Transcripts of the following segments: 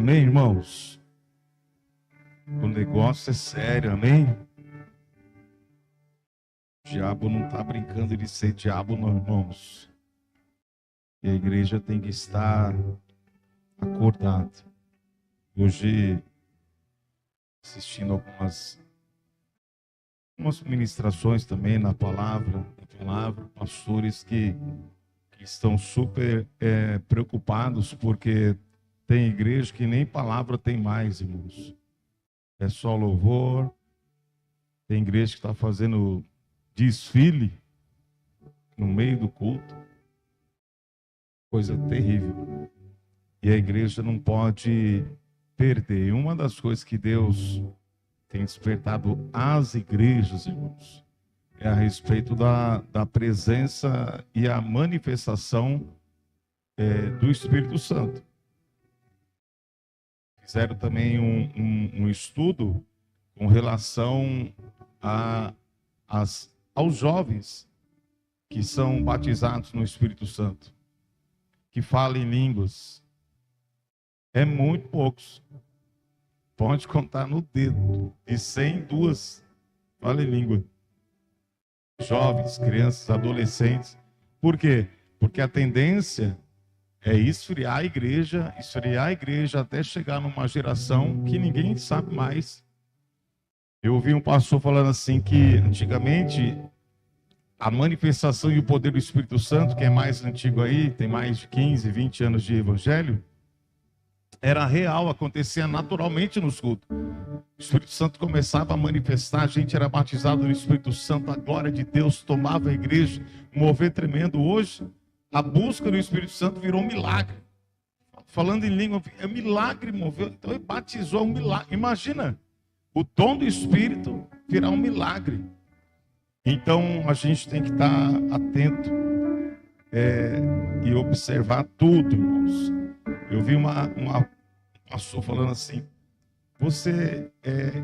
Amém, irmãos? O negócio é sério, amém? O diabo não está brincando de ser diabo, não, irmãos. E a igreja tem que estar acordada. Hoje, assistindo algumas ministrações também na palavra, pastores que estão super preocupados, porque tem igreja que nem palavra tem mais, irmãos. É só louvor. Tem igreja que está fazendo desfile no meio do culto. Coisa terrível. E a igreja não pode perder. Uma das coisas que Deus tem despertado as igrejas, irmãos, é a respeito da presença e a manifestação do Espírito Santo. Fizeram também um estudo com relação aos jovens que são batizados no Espírito Santo, que falam em línguas. É muito poucos. Pode contar no dedo. De 100, 2 falam em língua. Jovens, crianças, adolescentes. Por quê? Porque a tendência é esfriar a igreja até chegar numa geração que ninguém sabe mais. Eu ouvi um pastor falando assim que antigamente a manifestação e o poder do Espírito Santo, que é mais antigo aí, tem mais de 15, 20 anos de evangelho, era real, acontecia naturalmente nos cultos. O Espírito Santo começava a manifestar, a gente era batizado no Espírito Santo, a glória de Deus tomava a igreja, um mover tremendo. Hoje, a busca do Espírito Santo virou um milagre. Falando em língua, é milagre, moveu. Então ele batizou um milagre. Imagina, o dom do Espírito virar um milagre. Então a gente tem que estar atento e observar tudo, irmãos. Eu vi uma pastor falando assim: você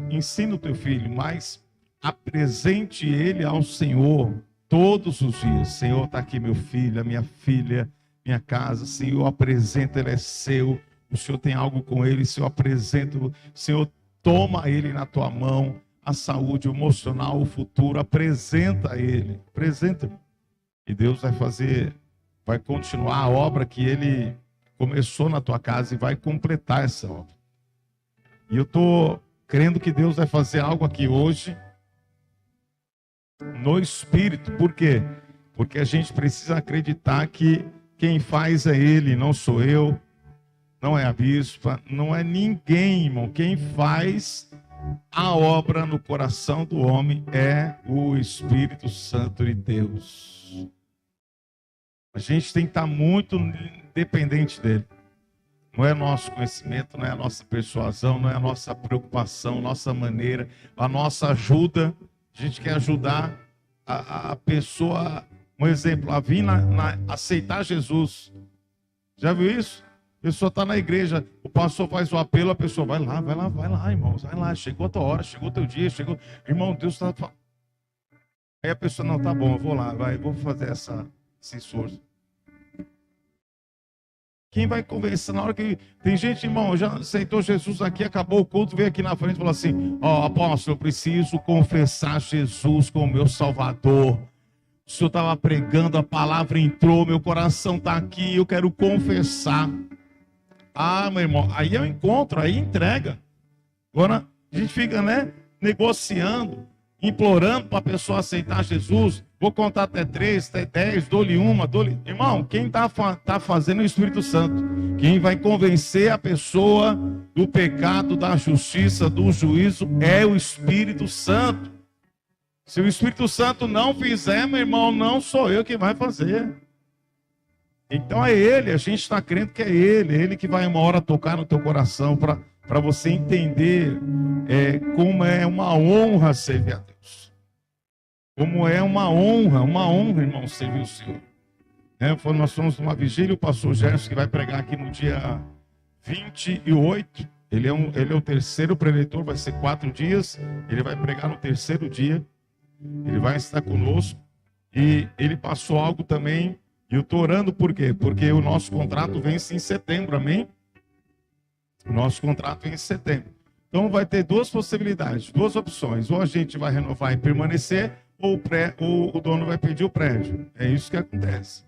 ensina o teu filho, mas apresente ele ao Senhor todos os dias. Senhor, está aqui meu filho, a minha filha, minha casa. Senhor, apresenta, ele é seu. O Senhor tem algo com ele. Senhor, apresenta. Senhor, toma ele na tua mão. A saúde emocional, o futuro, apresenta a ele. Apresenta. E Deus vai continuar a obra que ele começou na tua casa e vai completar essa obra. E eu estou crendo que Deus vai fazer algo aqui hoje no Espírito. Por quê? Porque a gente precisa acreditar que quem faz é Ele, não sou eu, não é a bispa, não é ninguém, irmão. Quem faz a obra no coração do homem é o Espírito Santo de Deus. A gente tem que estar muito dependente dele. Não é nosso conhecimento, não é a nossa persuasão, não é a nossa preocupação, nossa maneira, a nossa ajuda. A gente quer ajudar a pessoa, um exemplo, a vir aceitar Jesus. Já viu isso? A pessoa está na igreja, o pastor faz o apelo, a pessoa vai lá, irmãos, vai lá, chegou a tua hora, chegou o teu dia, chegou, irmão, Deus está... Aí a pessoa, não, tá bom, eu vou lá, vou fazer esse esforço. Quem vai conversar na hora que... Tem gente, irmão, já aceitou Jesus aqui, acabou o culto, veio aqui na frente e falou assim: apóstolo, eu preciso confessar Jesus como meu Salvador. O senhor estava pregando, a palavra entrou, meu coração está aqui, eu quero confessar. Meu irmão, aí é o encontro, aí entrega. Agora, a gente fica, negociando, implorando para a pessoa aceitar Jesus. Vou contar até 3, até 10, dou-lhe uma, Irmão, quem está fazendo é o Espírito Santo. Quem vai convencer a pessoa do pecado, da justiça, do juízo é o Espírito Santo. Se o Espírito Santo não fizer, meu irmão, não sou eu que vai fazer. Então é Ele, a gente está crendo que é Ele que vai uma hora tocar no teu coração para você entender como é uma honra servir a Deus. Como é uma honra, irmão, servir o Senhor. Nós fomos numa vigília, o pastor Gerson, que vai pregar aqui no dia 28. Ele é o terceiro preletor, vai ser 4 dias. Ele vai pregar no terceiro dia. Ele vai estar conosco. E ele passou algo também. E eu estou orando por quê? Porque o nosso contrato vence em setembro, amém? O nosso contrato é em setembro. Então vai ter duas possibilidades, duas opções. Ou a gente vai renovar e permanecer, ou o dono vai pedir o prédio. É isso que acontece.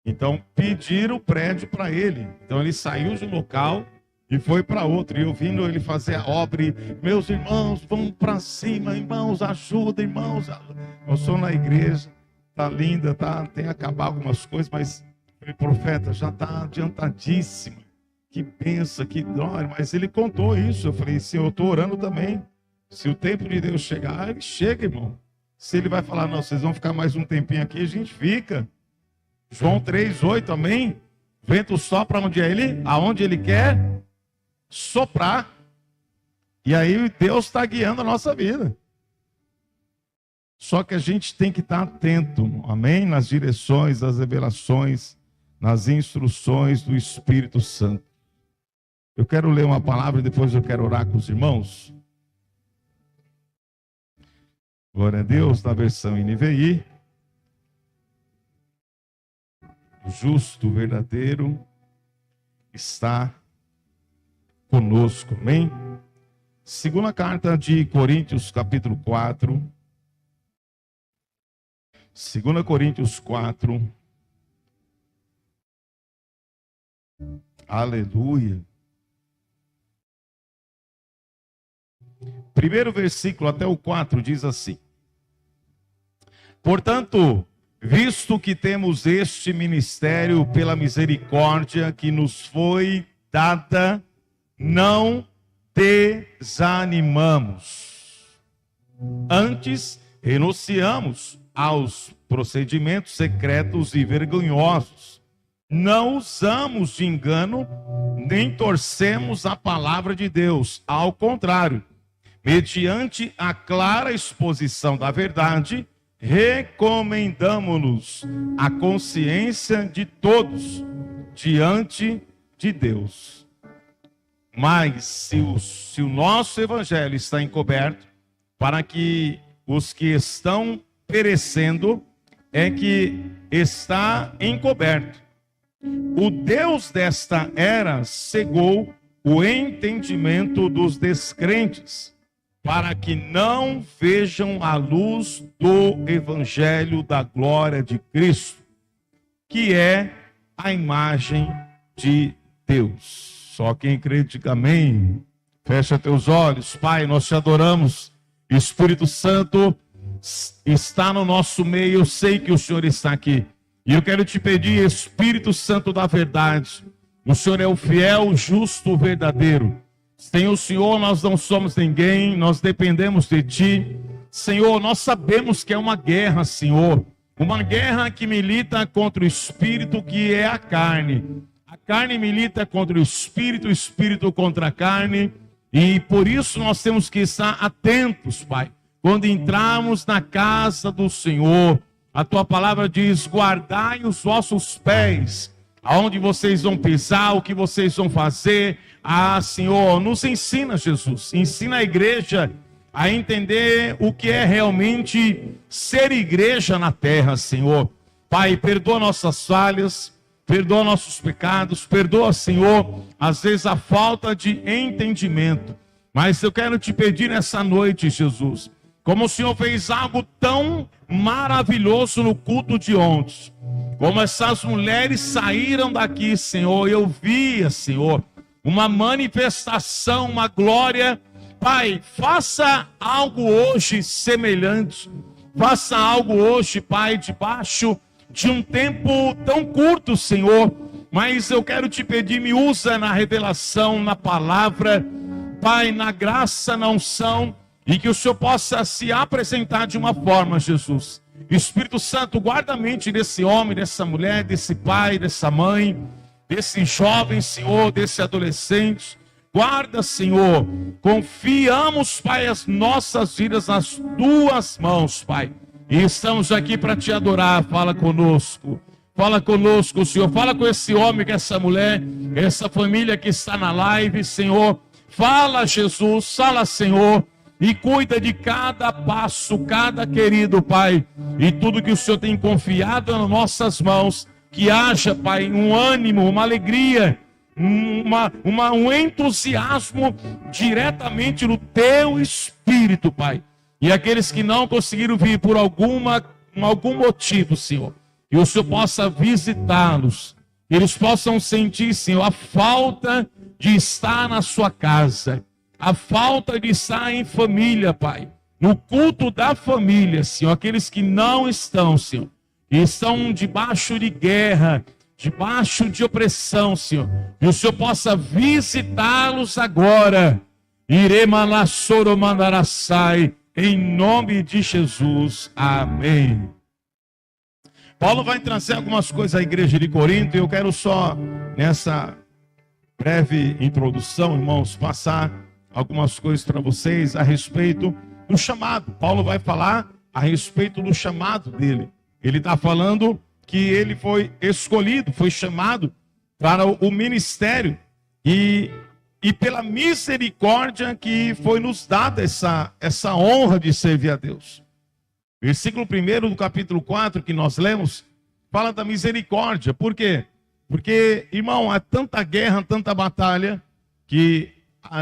Então pediram o prédio para ele. Então ele saiu de um local e foi para outro. E eu vindo ele fazer a obra. E, meus irmãos, vamos para cima, irmãos, ajuda, irmãos. Eu sou na igreja, tá linda, tá, tem que acabar algumas coisas, mas o profeta já está adiantadíssimo. Que pensa, que glória. Mas ele contou isso. Eu falei, sim, eu estou orando também. Se o tempo de Deus chegar, ele chega, irmão. Se ele vai falar, não, vocês vão ficar mais um tempinho aqui, a gente fica. João 3:8, amém? Vento sopra onde é ele, aonde ele quer soprar. E aí Deus está guiando a nossa vida. Só que a gente tem que estar atento, amém? Nas direções, nas revelações, nas instruções do Espírito Santo. Eu quero ler uma palavra e depois eu quero orar com os irmãos. Glória a Deus, na versão NVI. O justo, verdadeiro, está conosco, amém? Segunda carta de Coríntios, capítulo 4. 2 Coríntios 4. Aleluia. Primeiro versículo até o 4 diz assim: portanto, visto que temos este ministério pela misericórdia que nos foi dada, não desanimamos. Antes, renunciamos aos procedimentos secretos e vergonhosos. Não usamos de engano, nem torcemos a palavra de Deus. Ao contrário, mediante a clara exposição da verdade, recomendamos-nos a consciência de todos diante de Deus. Mas se o nosso evangelho está encoberto, para que os que estão perecendo, é que está encoberto. O Deus desta era cegou o entendimento dos descrentes, para que não vejam a luz do evangelho da glória de Cristo, que é a imagem de Deus. Só quem crê, diga amém. Fecha teus olhos. Pai, nós te adoramos. Espírito Santo está no nosso meio. Eu sei que o Senhor está aqui. E eu quero te pedir, Espírito Santo da verdade. O Senhor é o fiel, o justo, o verdadeiro. Sem o Senhor nós não somos ninguém, nós dependemos de Ti. Senhor, nós sabemos que é uma guerra, Senhor. Uma guerra que milita contra o espírito, que é a carne. A carne milita contra o espírito contra a carne. E por isso nós temos que estar atentos, Pai. Quando entrarmos na casa do Senhor, a Tua palavra diz, guardai os vossos pés, aonde vocês vão pisar, o que vocês vão fazer. Ah, Senhor, nos ensina, Jesus. Ensina a igreja a entender o que é realmente ser igreja na terra, Senhor. Pai, perdoa nossas falhas, perdoa nossos pecados, perdoa, Senhor, às vezes a falta de entendimento. Mas eu quero te pedir nessa noite, Jesus, como o Senhor fez algo tão maravilhoso no culto de ontem, como essas mulheres saíram daqui, Senhor, eu via, Senhor, uma manifestação, uma glória. Pai, faça algo hoje semelhante, faça algo hoje, Pai, debaixo de um tempo tão curto, Senhor, mas eu quero te pedir, me usa na revelação, na palavra, Pai, na graça, na unção, e que o Senhor possa se apresentar de uma forma, Jesus. Espírito Santo, guarda a mente desse homem, dessa mulher, desse pai, dessa mãe, desse jovem, Senhor, desse adolescente. Guarda, Senhor. Confiamos, Pai, as nossas vidas nas Tuas mãos, Pai. E estamos aqui para Te adorar. Fala conosco, Senhor. Fala com esse homem, com essa mulher, essa família que está na live, Senhor. Fala, Jesus. Fala, Senhor. E cuida de cada passo, cada querido, Pai. E tudo que o Senhor tem confiado nas nossas mãos, que haja, Pai, um ânimo, uma alegria um entusiasmo diretamente no teu espírito, Pai. E aqueles que não conseguiram vir por algum motivo, Senhor, que o Senhor possa visitá-los, que eles possam sentir, Senhor, a falta de estar na sua casa, a falta de estar em família, Pai, no culto da família, Senhor, aqueles que não estão, Senhor, que estão debaixo de guerra, debaixo de opressão, Senhor, que o Senhor possa visitá-los agora. Iremalassoromandarasai, em nome de Jesus, amém. Paulo vai trazer algumas coisas à igreja de Corinto, e eu quero só, nessa breve introdução, irmãos, passar algumas coisas para vocês a respeito do chamado. Paulo vai falar a respeito do chamado dele. Ele está falando que ele foi escolhido, foi chamado para o ministério, e pela misericórdia que foi nos dada essa honra de servir a Deus. Versículo 1 do capítulo 4 que nós lemos, fala da misericórdia. Por quê? Porque, irmão, há tanta guerra, tanta batalha, que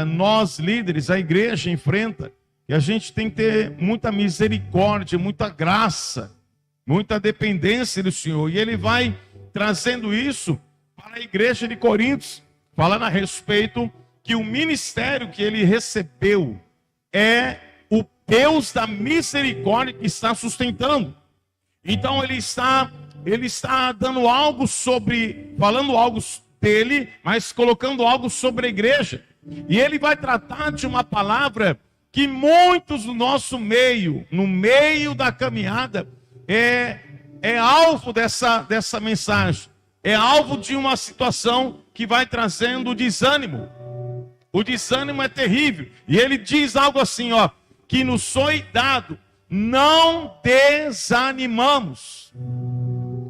nós líderes, a igreja enfrenta, e a gente tem que ter muita misericórdia, muita graça, muita dependência do Senhor. E ele vai trazendo isso para a igreja de Corinto, falando a respeito que o ministério que ele recebeu é o Deus da misericórdia que está sustentando. Então ele está dando algo falando algo dele, mas colocando algo sobre a igreja. E ele vai tratar de uma palavra que muitos do nosso meio, no meio da caminhada, é alvo dessa mensagem. É alvo de uma situação que vai trazendo desânimo. O desânimo é terrível. E ele diz algo assim, ó, que nos foi dado, não desanimamos.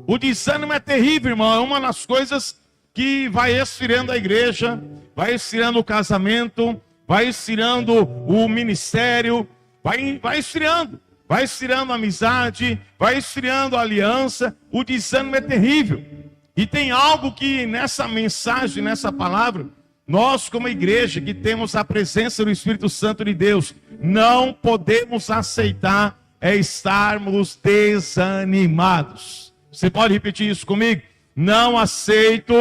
O desânimo é terrível, irmão. É uma das coisas que vai esfriando a igreja, vai esfriando o casamento, vai esfriando o ministério, vai esfriando a amizade, vai esfriando a aliança. O desânimo é terrível. E tem algo que nessa mensagem, nessa palavra, nós como igreja que temos a presença do Espírito Santo de Deus, não podemos aceitar estarmos desanimados. Você pode repetir isso comigo? Não aceito.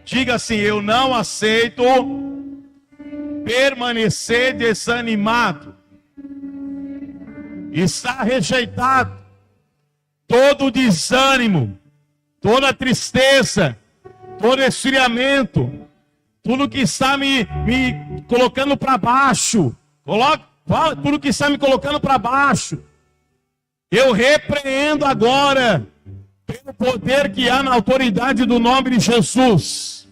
Diga assim, eu não aceito permanecer desanimado. Está rejeitado todo desânimo, toda tristeza, todo esfriamento, tudo que está me colocando para baixo. Tudo que está me colocando para baixo, eu repreendo agora, pelo poder que há na autoridade do nome de Jesus.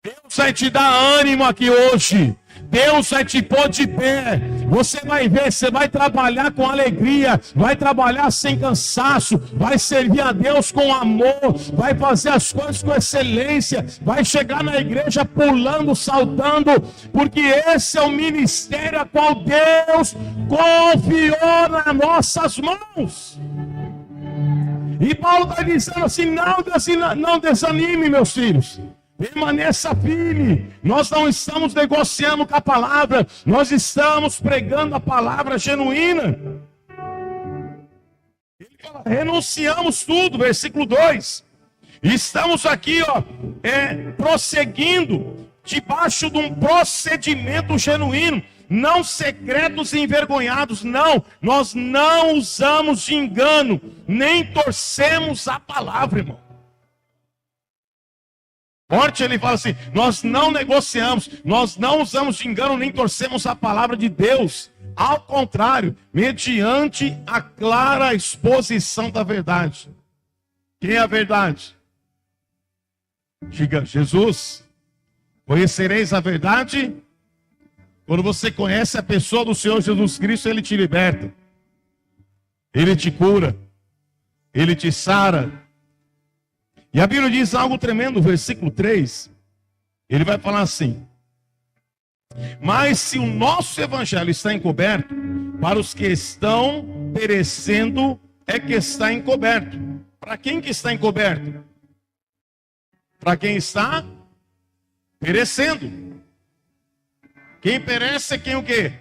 Deus vai te dar ânimo aqui hoje. Deus vai te pôr de pé. Você vai ver, você vai trabalhar com alegria, vai trabalhar sem cansaço, vai servir a Deus com amor, vai fazer as coisas com excelência, vai chegar na igreja pulando, saltando, porque esse é o ministério a qual Deus confiou nas nossas mãos. E Paulo está dizendo assim, não desanime, meus filhos. Permaneça firme. Nós não estamos negociando com a palavra, nós estamos pregando a palavra genuína. Ele fala, renunciamos tudo, versículo 2. Estamos aqui, prosseguindo debaixo de um procedimento genuíno, não secretos e envergonhados. Não, nós não usamos de engano, nem torcemos a palavra, irmão. Forte, ele fala assim, nós não negociamos, nós não usamos de engano, nem torcemos a palavra de Deus. Ao contrário, mediante a clara exposição da verdade. Quem é a verdade? Diga, Jesus. Conhecereis a verdade? Quando você conhece a pessoa do Senhor Jesus Cristo, Ele te liberta. Ele te cura. Ele te sara. E a Bíblia diz algo tremendo, versículo 3. Ele vai falar assim: mas se o nosso evangelho está encoberto, para os que estão perecendo é que está encoberto. Para quem que está encoberto? para quem está perecendo. Quem perece é quem o quê?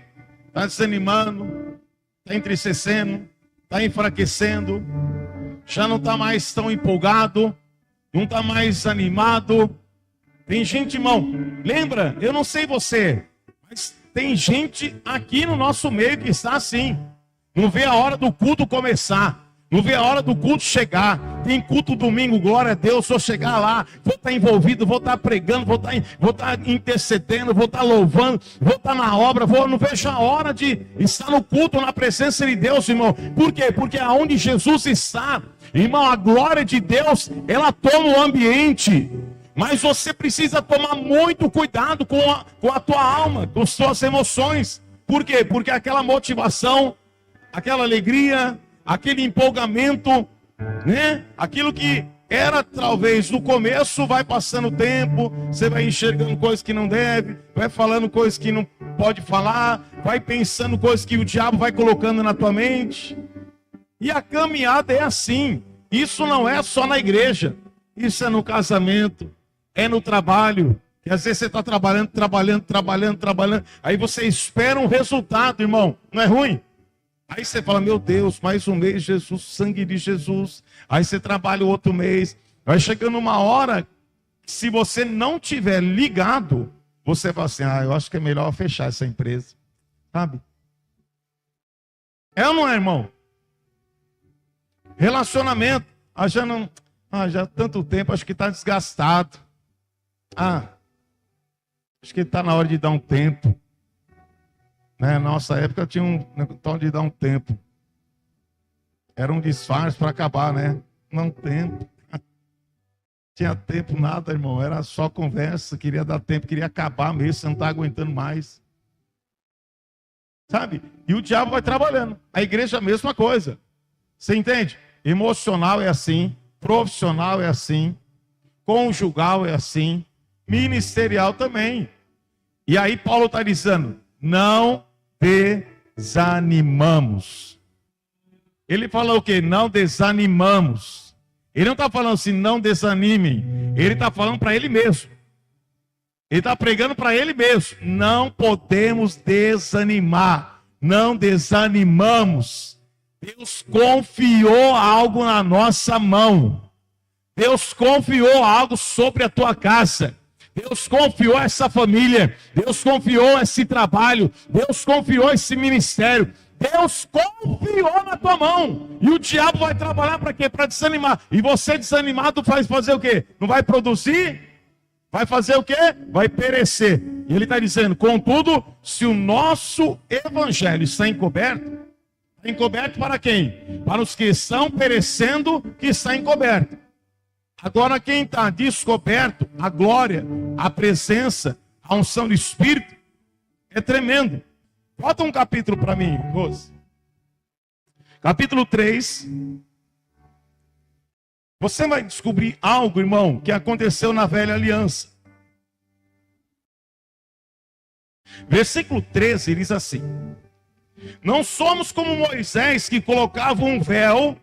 Está desanimando, está entristecendo, está enfraquecendo, já não está mais tão empolgado, não está mais animado. Tem gente, irmão, lembra? Eu não sei você, mas tem gente aqui no nosso meio que está assim. Não vê a hora do culto começar. Não vê a hora do culto chegar. Tem culto domingo, glória a Deus. Vou chegar lá, vou estar envolvido, vou estar pregando, vou estar intercedendo, vou estar louvando, vou estar na obra. Não vejo a hora de estar no culto, na presença de Deus, irmão. Por quê? Porque aonde Jesus está, irmão, a glória de Deus, ela toma o ambiente. Mas você precisa tomar muito cuidado com a tua alma, com as suas emoções. Por quê? Porque aquela motivação, aquela alegria, aquele empolgamento, né? Aquilo que era talvez no começo, vai passando o tempo, você vai enxergando coisas que não deve, vai falando coisas que não pode falar, vai pensando coisas que o diabo vai colocando na tua mente. E a caminhada é assim. Isso não é só na igreja, isso é no casamento, é no trabalho. E às vezes você está trabalhando, aí você espera um resultado, irmão, não é ruim? Aí você fala, meu Deus, mais um mês, Jesus, sangue de Jesus. Aí você trabalha o outro mês. Vai chegando uma hora, se você não tiver ligado, você fala assim, eu acho que é melhor fechar essa empresa. Sabe? É ou não é, irmão? Relacionamento. Já há tanto tempo, acho que está desgastado. Acho que está na hora de dar um tempo. Na nossa época tinha um tal de dar um tempo. Era um disfarce para acabar, né? Não tempo. Tinha tempo nada, irmão. Era só conversa. Queria dar tempo, queria acabar mesmo. Você não está aguentando mais. Sabe? E o diabo vai trabalhando. A igreja é a mesma coisa. Você entende? Emocional é assim. Profissional é assim. Conjugal é assim. Ministerial também. E aí Paulo está dizendo, não desanimamos. Ele fala o quê? Não desanimamos. Ele não está falando assim, não desanimem. Ele está falando para ele mesmo. Ele está pregando para ele mesmo. Não podemos desanimar. Não desanimamos. Deus confiou algo na nossa mão. Deus confiou algo sobre a tua casa. Deus confiou essa família, Deus confiou esse trabalho, Deus confiou esse ministério, Deus confiou na tua mão. E o diabo vai trabalhar para quê? Para desanimar. E você desanimado vai fazer o quê? Não vai produzir? Vai fazer o quê? Vai perecer. E ele está dizendo, contudo, se o nosso evangelho está encoberto para quem? Para os que estão perecendo, que está encoberto. Agora quem está descoberto, a glória, a presença, a unção do Espírito, é tremendo. Bota um capítulo para mim, Rose. Capítulo 3. Você vai descobrir algo, irmão, que aconteceu na velha aliança. Versículo 13 diz assim: não somos como Moisés, que colocava um véu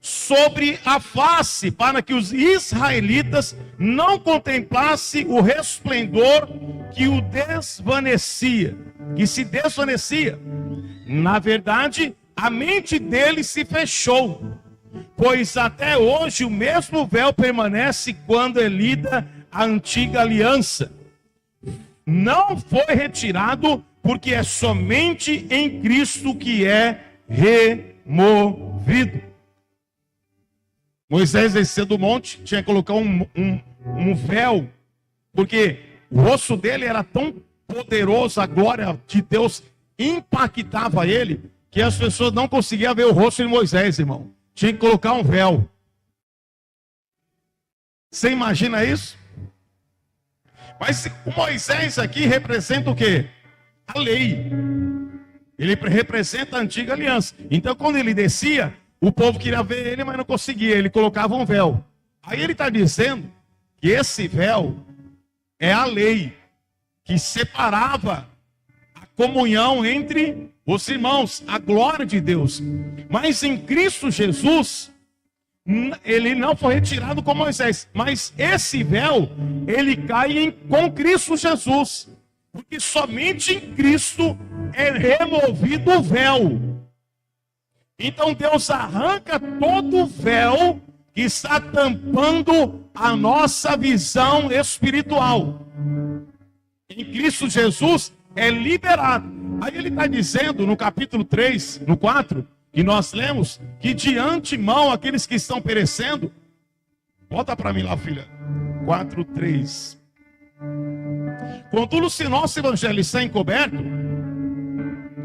sobre a face, para que os israelitas não contemplassem o resplendor que se desvanecia. Na verdade, a mente deles se fechou, pois até hoje o mesmo véu permanece quando é lida a antiga aliança. Não foi retirado, porque é somente em Cristo que é removido. Moisés desceu do monte, tinha que colocar um véu, porque o rosto dele era tão poderoso, a glória de Deus impactava ele, que as pessoas não conseguiam ver o rosto de Moisés, irmão. Tinha que colocar um véu. Você imagina isso? Mas o Moisés aqui representa o quê? A lei. Ele representa a antiga aliança. Então quando ele descia, o povo queria ver ele, mas não conseguia. Ele colocava um véu. Aí ele está dizendo que esse véu é a lei que separava a comunhão entre os irmãos, a glória de Deus. Mas em Cristo Jesus, Ele não foi retirado com Moisés, mas esse véu, ele cai com Cristo Jesus, porque somente em Cristo é removido o véu. Então Deus arranca todo o véu que está tampando a nossa visão espiritual. Em Cristo Jesus é liberado. Aí ele está dizendo no capítulo 3, no 4, que nós lemos, que de antemão aqueles que estão perecendo, volta para mim lá, filha, 4, 3. Contudo, se nosso evangelho está encoberto,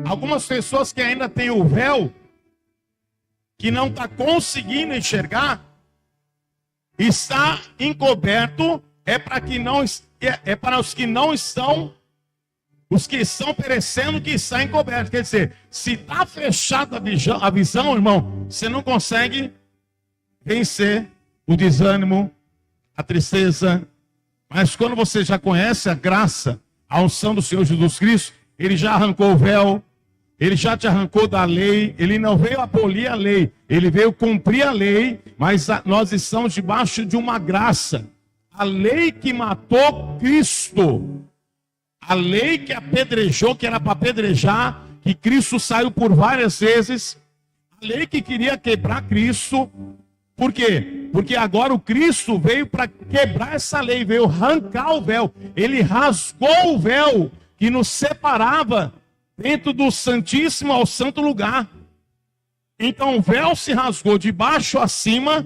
algumas pessoas que ainda têm o véu, que não está conseguindo enxergar, está encoberto, é para os que não estão, os que estão perecendo, que está encoberto. Quer dizer, se está fechada a visão, irmão, você não consegue vencer o desânimo, a tristeza. Mas quando você já conhece a graça, a unção do Senhor Jesus Cristo, Ele já arrancou o véu, Ele já te arrancou da lei. Ele não veio abolir a lei, Ele veio cumprir a lei. Mas nós estamos debaixo de uma graça. A lei que matou Cristo, a lei que apedrejou, que era para apedrejar, que Cristo saiu por várias vezes, a lei que queria quebrar Cristo. Por quê? Porque agora o Cristo veio para quebrar essa lei, veio arrancar o véu. Ele rasgou o véu que nos separava dentro do Santíssimo ao Santo Lugar. Então o véu se rasgou de baixo a cima,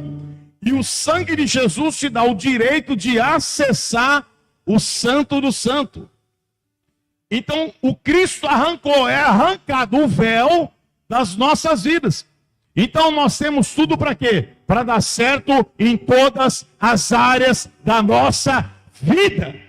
e o sangue de Jesus te dá o direito de acessar o Santo do Santo. Então o Cristo arrancou, é arrancado o véu das nossas vidas. Então nós temos tudo para quê? Para dar certo em todas as áreas da nossa vida.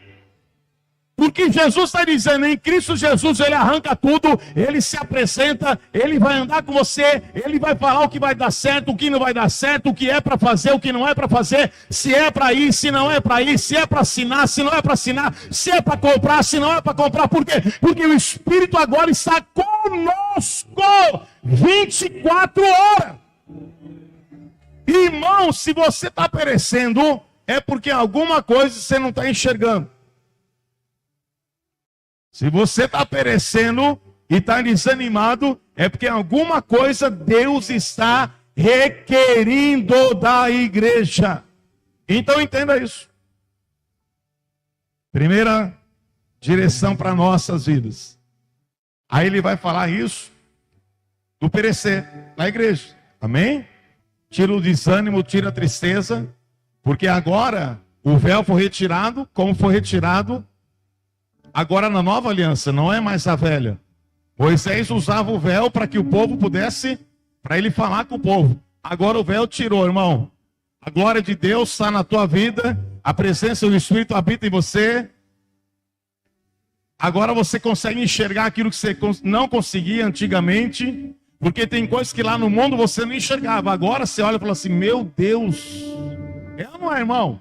Porque Jesus está dizendo, em Cristo Jesus Ele arranca tudo, Ele se apresenta, Ele vai andar com você, Ele vai falar o que vai dar certo, o que não vai dar certo, o que é para fazer, o que não é para fazer, se é para ir, se não é para ir, se é para assinar, se não é para assinar, se é para comprar, se não é para comprar. Por quê? Porque o Espírito agora está conosco 24 horas. Irmão, se você está perecendo, é porque alguma coisa você não está enxergando. Se você está perecendo e está desanimado, é porque alguma coisa Deus está requerindo da igreja. Então entenda isso. Primeira direção para nossas vidas. Aí ele vai falar isso do perecer na igreja. Amém? Tira o desânimo, tira a tristeza, porque agora o véu foi retirado, como foi retirado agora na nova aliança, não é mais a velha. Moisés usava o véu para que o povo pudesse, para ele falar com o povo. Agora o véu tirou, irmão. A glória de Deus está na tua vida, a presença do Espírito habita em você. Agora você consegue enxergar aquilo que você não conseguia antigamente, porque tem coisas que lá no mundo você não enxergava. Agora você olha e fala assim, meu Deus, é ou não é, irmão?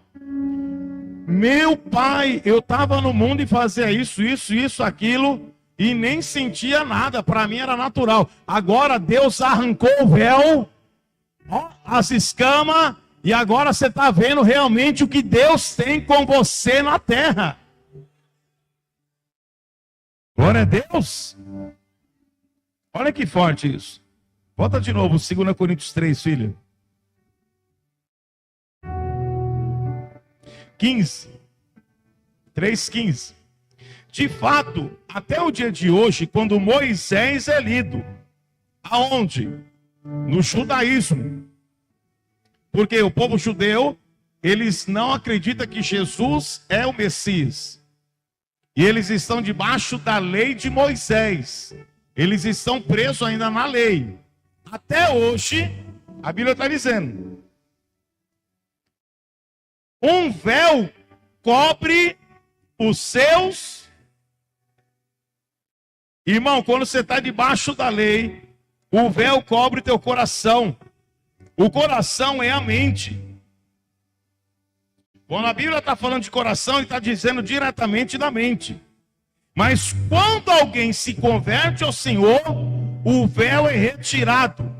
Meu pai, eu estava no mundo e fazia isso, aquilo, e nem sentia nada, para mim era natural. Agora Deus arrancou o véu, ó, as escamas, e agora você está vendo realmente o que Deus tem com você na terra. Glória a Deus. Olha que forte isso. Volta de novo, 2 Coríntios 3, filho. 3:15. De fato, até o dia de hoje, quando Moisés é lido, aonde? No judaísmo. Porque o povo judeu, eles não acreditam que Jesus é o Messias. E eles estão debaixo da lei de Moisés. Eles estão presos ainda na lei. Até hoje, a Bíblia está dizendo, um véu cobre os seus. Irmão, quando você está debaixo da lei, o véu cobre teu coração. O coração é a mente. Quando a Bíblia está falando de coração, ele está dizendo diretamente da mente. Mas quando alguém se converte ao Senhor, o véu é retirado.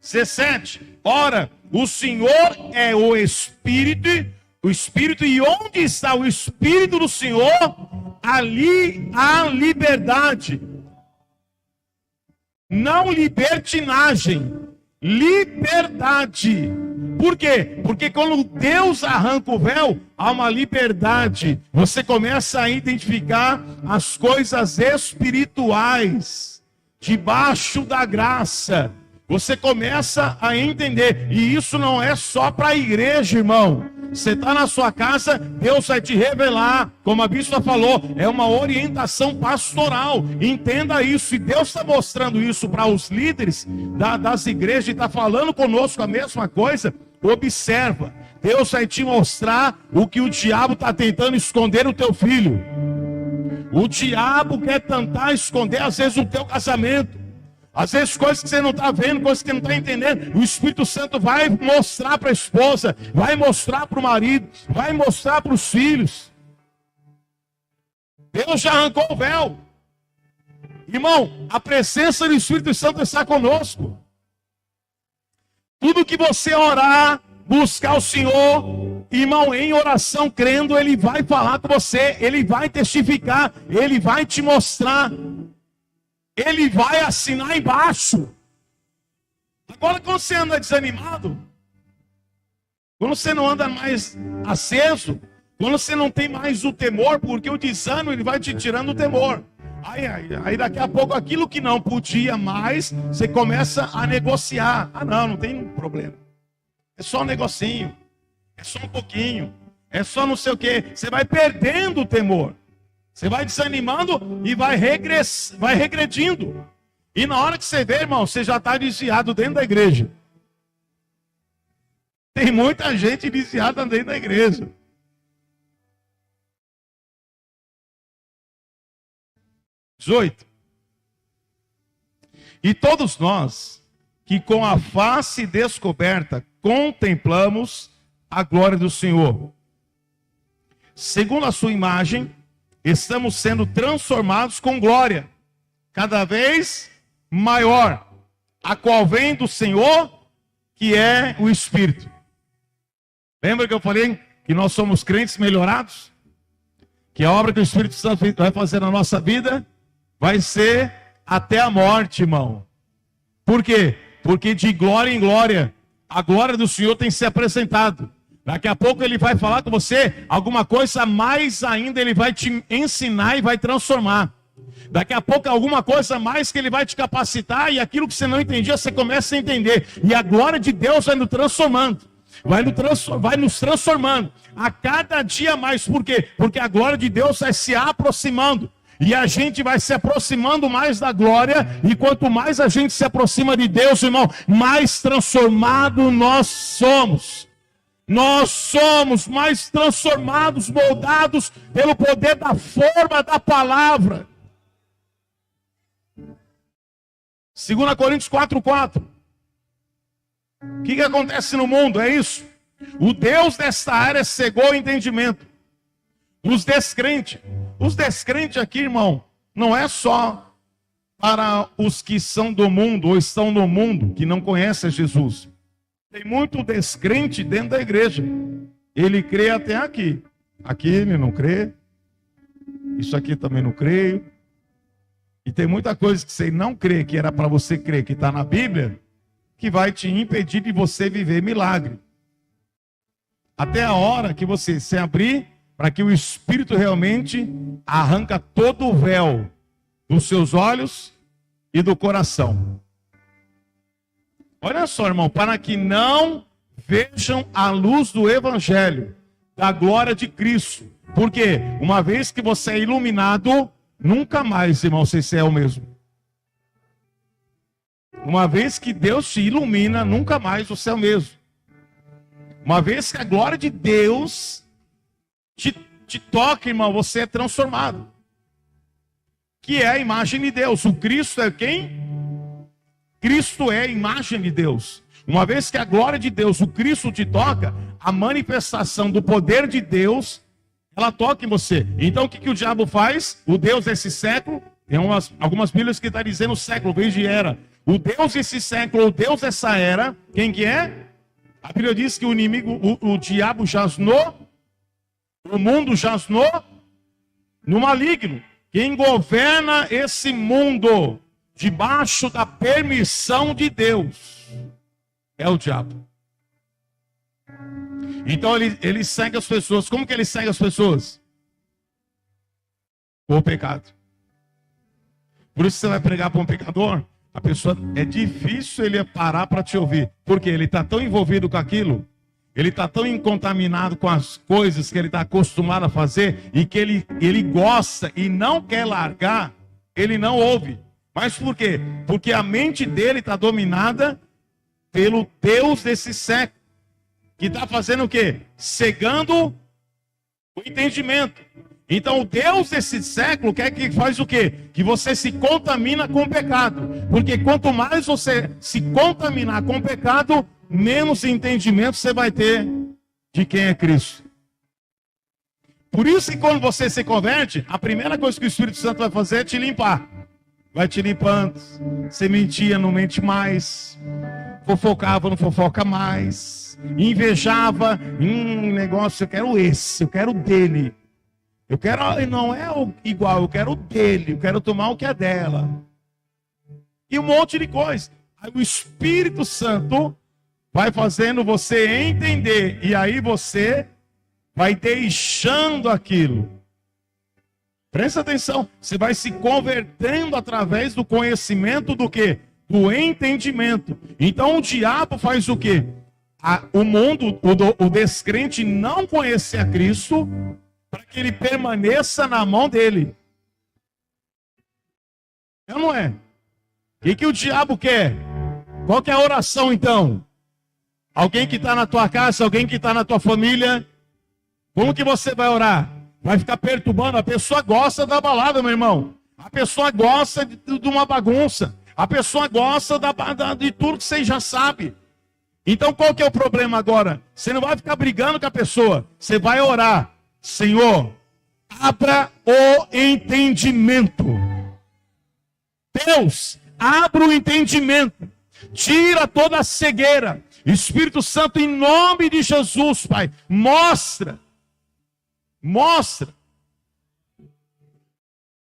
17. Ora, o Senhor é o Espírito, e onde está o Espírito do Senhor, ali há liberdade. Não libertinagem, liberdade. Por quê? Porque quando Deus arranca o véu, há uma liberdade. Você começa a identificar as coisas espirituais debaixo da graça. Você começa a entender. E isso não é só para a igreja, irmão. Você está na sua casa, Deus vai te revelar. Como a bispa falou, é uma orientação pastoral. Entenda isso. E Deus está mostrando isso para os líderes das igrejas. E está falando conosco a mesma coisa. Observa. Deus vai te mostrar o que o diabo está tentando esconder no teu filho. O diabo quer tentar esconder, às vezes, o teu casamento. Às vezes coisas que você não está vendo, coisas que você não está entendendo. O Espírito Santo vai mostrar para a esposa, vai mostrar para o marido, vai mostrar para os filhos. Deus já arrancou o véu. Irmão, a presença do Espírito Santo está conosco. Tudo que você orar, buscar o Senhor, irmão, em oração, crendo, Ele vai falar com você, Ele vai testificar, Ele vai te mostrar. Ele vai assinar embaixo. Agora, quando você anda desanimado, quando você não anda mais aceso, quando você não tem mais o temor, porque o desânimo ele vai te tirando o temor. Aí daqui a pouco aquilo que não podia mais, você começa a negociar. Não tem problema. É só um negocinho. É só um pouquinho. É só não sei o quê. Você vai perdendo o temor. Você vai desanimando e vai regredindo. E na hora que você vê, irmão, você já está desviado dentro da igreja. Tem muita gente desviada dentro da igreja. E todos nós, que com a face descoberta, contemplamos a glória do Senhor. Segundo a sua imagem, estamos sendo transformados com glória, cada vez maior, a qual vem do Senhor, que é o Espírito. Lembra que eu falei que nós somos crentes melhorados? Que a obra que o Espírito Santo vai fazer na nossa vida vai ser até a morte, irmão. Por quê? Porque de glória em glória, a glória do Senhor tem se apresentado. Daqui a pouco ele vai falar com você alguma coisa mais ainda, ele vai te ensinar e vai transformar. Daqui a pouco alguma coisa mais que ele vai te capacitar e aquilo que você não entendia, você começa a entender. E a glória de Deus vai nos transformando. Vai nos transformando a cada dia mais. Por quê? Porque a glória de Deus vai se aproximando. E a gente vai se aproximando mais da glória. E quanto mais a gente se aproxima de Deus, irmão, mais transformado nós somos. Nós somos mais transformados, moldados pelo poder da forma da palavra. 2 Coríntios 4:4. O que acontece no mundo? É isso. O Deus desta área cegou o entendimento. Os descrentes. Os descrentes aqui, irmão, não é só para os que são do mundo ou estão no mundo, que não conhecem Jesus. Tem muito descrente dentro da igreja. Ele crê até aqui. Aqui ele não crê. Isso aqui também não creio. E tem muita coisa que você não crê, que era para você crer, que está na Bíblia, que vai te impedir de você viver milagre. Até a hora que você se abrir, para que o Espírito realmente arranca todo o véu dos seus olhos e do coração. Olha só, irmão, para que não vejam a luz do Evangelho, da glória de Cristo. Porque uma vez que você é iluminado, nunca mais, irmão, você é o mesmo. Uma vez que Deus te ilumina, nunca mais você é o mesmo. Uma vez que a glória de Deus te toca, irmão, você é transformado. Que é a imagem de Deus. O Cristo é quem? Cristo é a imagem de Deus. Uma vez que a glória de Deus, o Cristo te toca, a manifestação do poder de Deus, ela toca em você. Então o que o diabo faz? O Deus desse século, tem algumas Bíblias que estão dizendo século, vez de era. O Deus desse século, o Deus dessa era, quem que é? A Bíblia diz que o inimigo, o diabo jaz o mundo jaz no maligno. Quem governa esse mundo debaixo da permissão de Deus é o diabo. Então ele segue as pessoas. Como que ele segue as pessoas? Com o pecado. Por isso você vai pregar para um pecador, a pessoa, é difícil ele parar para te ouvir. Porque ele está tão envolvido com aquilo, ele está tão contaminado com as coisas que ele está acostumado a fazer, e que ele gosta e não quer largar, ele não ouve. Mas por quê? Porque a mente dele está dominada pelo Deus desse século, que está fazendo o quê? Cegando o entendimento. Então o Deus desse século quer que faz o quê? Que você se contamina com o pecado. Porque quanto mais você se contaminar com o pecado, menos entendimento você vai ter de quem é Cristo. Por isso que quando você se converte, a primeira coisa que o Espírito Santo vai fazer é te limpar. Vai te limpando. Você mentia, não mente mais. Fofocava, não fofoca mais. Invejava, negócio, eu quero esse, eu quero dele. Eu quero, não é igual, eu quero o dele, eu quero tomar o que é dela. E um monte de coisa. Aí o Espírito Santo vai fazendo você entender, e aí você vai deixando aquilo. Presta atenção, você vai se convertendo através do conhecimento do quê? Do entendimento. Então o diabo faz o quê? O mundo, o descrente não conhecer a Cristo, para que ele permaneça na mão dele. É ou não é? O que o diabo quer? Qual que é a oração então? Alguém que está na tua casa, alguém que está na tua família, como que você vai orar? Vai ficar perturbando? A pessoa gosta da balada, meu irmão. A pessoa gosta de uma bagunça. A pessoa gosta de tudo que você já sabe. Então qual que é o problema agora? Você não vai ficar brigando com a pessoa. Você vai orar. Senhor, abra o entendimento. Deus, abra o entendimento. Tira toda a cegueira. Espírito Santo, em nome de Jesus, Pai, mostra.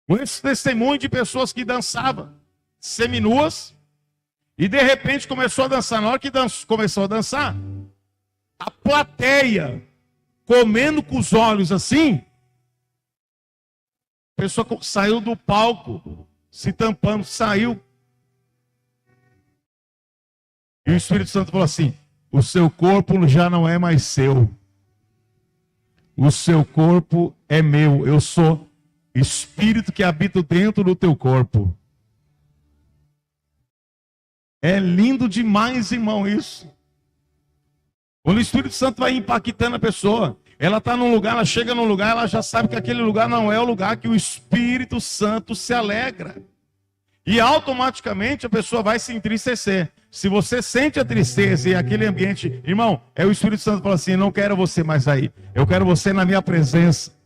Esse testemunho de pessoas que dançavam seminuas e de repente começou a dançar. Na hora que começou a dançar, a plateia comendo com os olhos assim, a pessoa saiu do palco, se tampando, saiu. E o Espírito Santo falou assim: o seu corpo já não é mais seu. O seu corpo é meu. Eu sou Espírito que habita dentro do teu corpo. É lindo demais, irmão, isso. Quando o Espírito Santo vai impactando a pessoa, ela está num lugar, ela chega num lugar, ela já sabe que aquele lugar não é o lugar que o Espírito Santo se alegra. E automaticamente a pessoa vai se entristecer. Se você sente a tristeza e aquele ambiente, irmão, é o Espírito Santo que fala assim: não quero você mais aí, eu quero você na minha presença.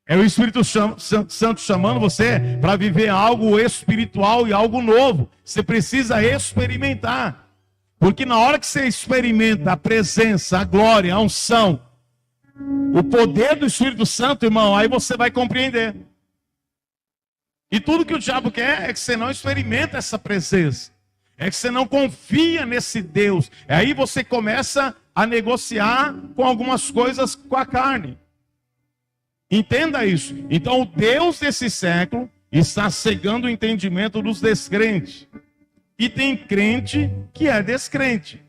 É o Espírito Santo chamando você para viver algo espiritual e algo novo. Você precisa experimentar. Porque na hora que você experimenta a presença, a glória, a unção, o poder do Espírito Santo, irmão, aí você vai compreender. E tudo que o diabo quer é que você não experimenta essa presença. É que você não confia nesse Deus. Aí você começa a negociar com algumas coisas com a carne. Entenda isso. Então o Deus desse século está cegando o entendimento dos descrentes. E tem crente que é descrente.